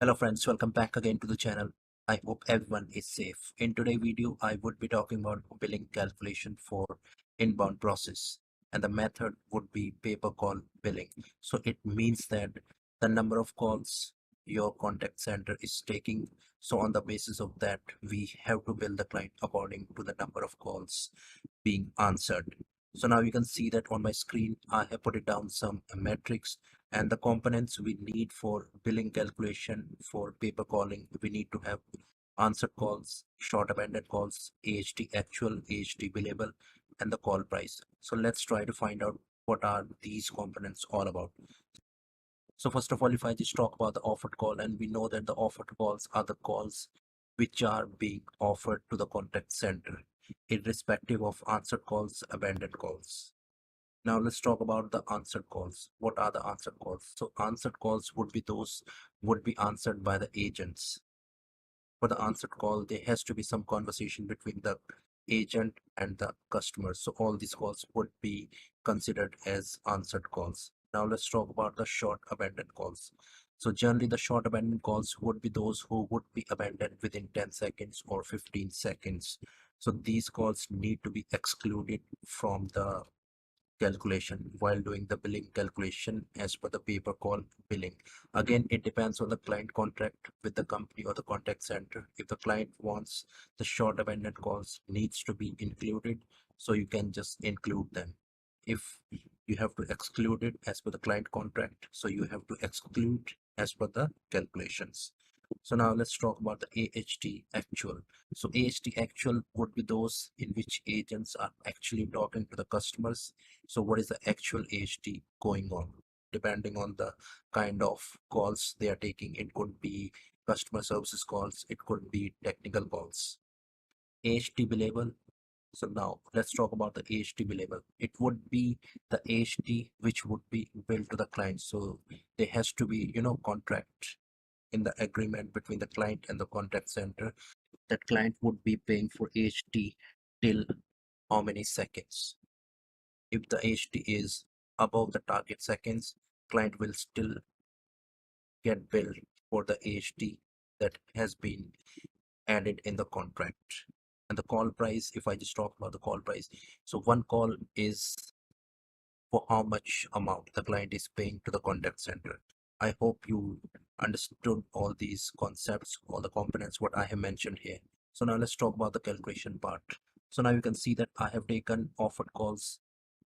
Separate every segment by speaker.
Speaker 1: Hello friends, welcome back again to the channel. I hope everyone is safe. In today's video, I would be talking about billing calculation for inbound process, and the method would be paper call billing. So it means that the number of calls your contact center is taking. So on the basis of that, we have to bill the client according to the number of calls being answered. So now you can see that on my screen, I have put it down some metrics and the components we need for billing calculation for paper calling. We need to have answered calls, short abandoned calls, AHT actual, AHT billable, and the call price. So let's try to find out what are these components all about. So first of all, if I just talk about the offered call, and we know that the offered calls are the calls which are being offered to the contact center, irrespective of answered calls, abandoned calls. Now let's talk about the answered calls. What are the answered calls? So answered calls would be those would be answered by the agents. For the answered call, there has to be some conversation between the agent and the customer. So all these calls would be considered as answered calls. Now let's talk about the short abandoned calls. So generally the short abandoned calls would be those who would be abandoned within 10 seconds or 15 seconds. So these calls need to be excluded from the calculation while doing the billing calculation as per the paper call billing. Again, it depends on the client contract with the company or the contact center. If the client wants the short abandoned calls needs to be included, so you can just include them. If you have to exclude it as per the client contract, so you have to exclude as per the calculations. So now let's talk about the AHT actual. So AHT actual would be those in which agents are actually talking to the customers. So what is the actual AHT going on? Depending on the kind of calls they are taking, it could be customer services calls, it could be technical calls. AHT billable. So now let's talk about the AHT billable. It would be the AHT which would be billed to the client. So there has to be, contract in the agreement between the client and the contact center that client would be paying for HT till how many seconds. If the HT is above the target seconds, client will still get billed for the HT that has been added in the contract. And the call price, if I just talk about the call price, so one call is for how much amount the client is paying to the contact center. I hope you understood all these concepts, all the components, what I have mentioned here. So now let's talk about the calculation part. So now you can see that I have taken offered calls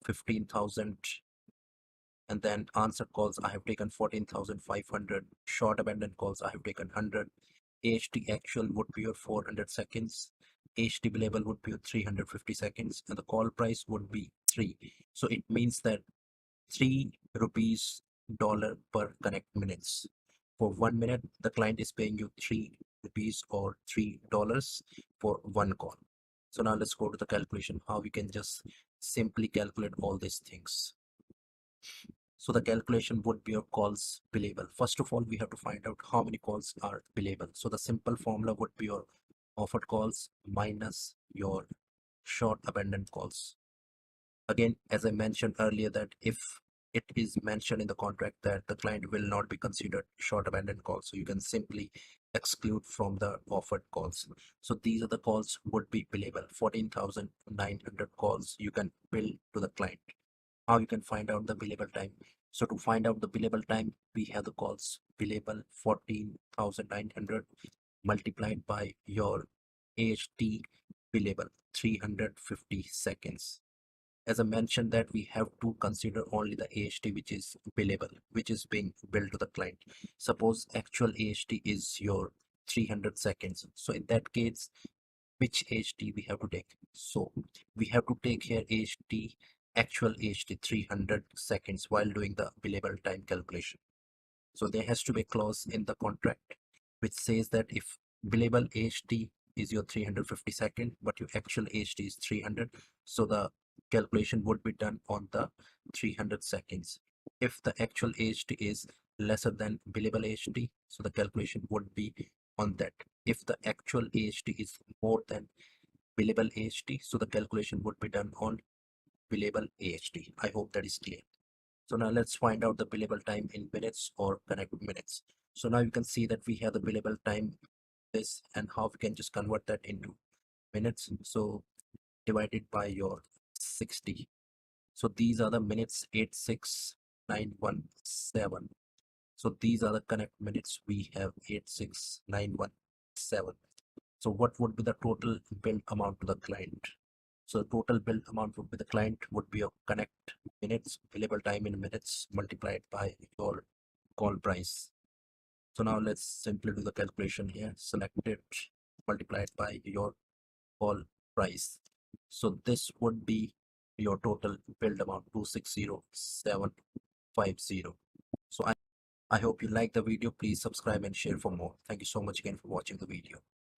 Speaker 1: 15,000 and then answered calls I have taken 14,500, short abandoned calls I have taken 100, HT actual would be your 400 seconds, HT billable would be your 350 seconds, and the call price would be 3. So it means that 3 rupees dollar per connect minutes. For 1 minute, the client is paying you 3 rupees or $3 for one call. So now let's go to the calculation, how we can just simply calculate all these things. So the calculation would be your calls billable. First of all, we have to find out how many calls are billable. So the simple formula would be your offered calls minus your short abandoned calls. Again, as I mentioned earlier, that if it is mentioned in the contract that the client will not be considered short abandoned calls, so you can simply exclude from the offered calls. So these are the calls would be billable. 14,900 calls you can bill to the client. How you can find out the billable time? So to find out the billable time, we have the calls billable 14,900 multiplied by your AHT billable 350 seconds. As I mentioned that we have to consider only the AHT which is billable, which is being billed to the client. Suppose actual AHT is your 300 seconds. So in that case, which AHT we have to take? So we have to take here AHT, actual AHT 300 seconds while doing the billable time calculation. So there has to be a clause in the contract which says that if billable AHT is your 350 second, but your actual AHT is 300, so the calculation would be done on the 300 seconds. If the actual AHT is lesser than billable AHT, so the calculation would be on that. If the actual AHT is more than billable AHT, so the calculation would be done on billable AHT. I hope that is clear. So now let's find out the billable time in minutes or connect minutes. So now you can see that we have the billable time this and how we can just convert that into minutes. So divided by your 60. So these are the minutes 86917. So these are the connect minutes we have 86917. So what would be the total bill amount to the client? So total bill amount would be the client would be your connect minutes, billable time in minutes multiplied by your call price. So now let's simply do the calculation here. Select it, multiplied by your call price. So this would be your total billed amount 260750. So I hope you like the video. Please subscribe and share for more. Thank you so much again for watching the video.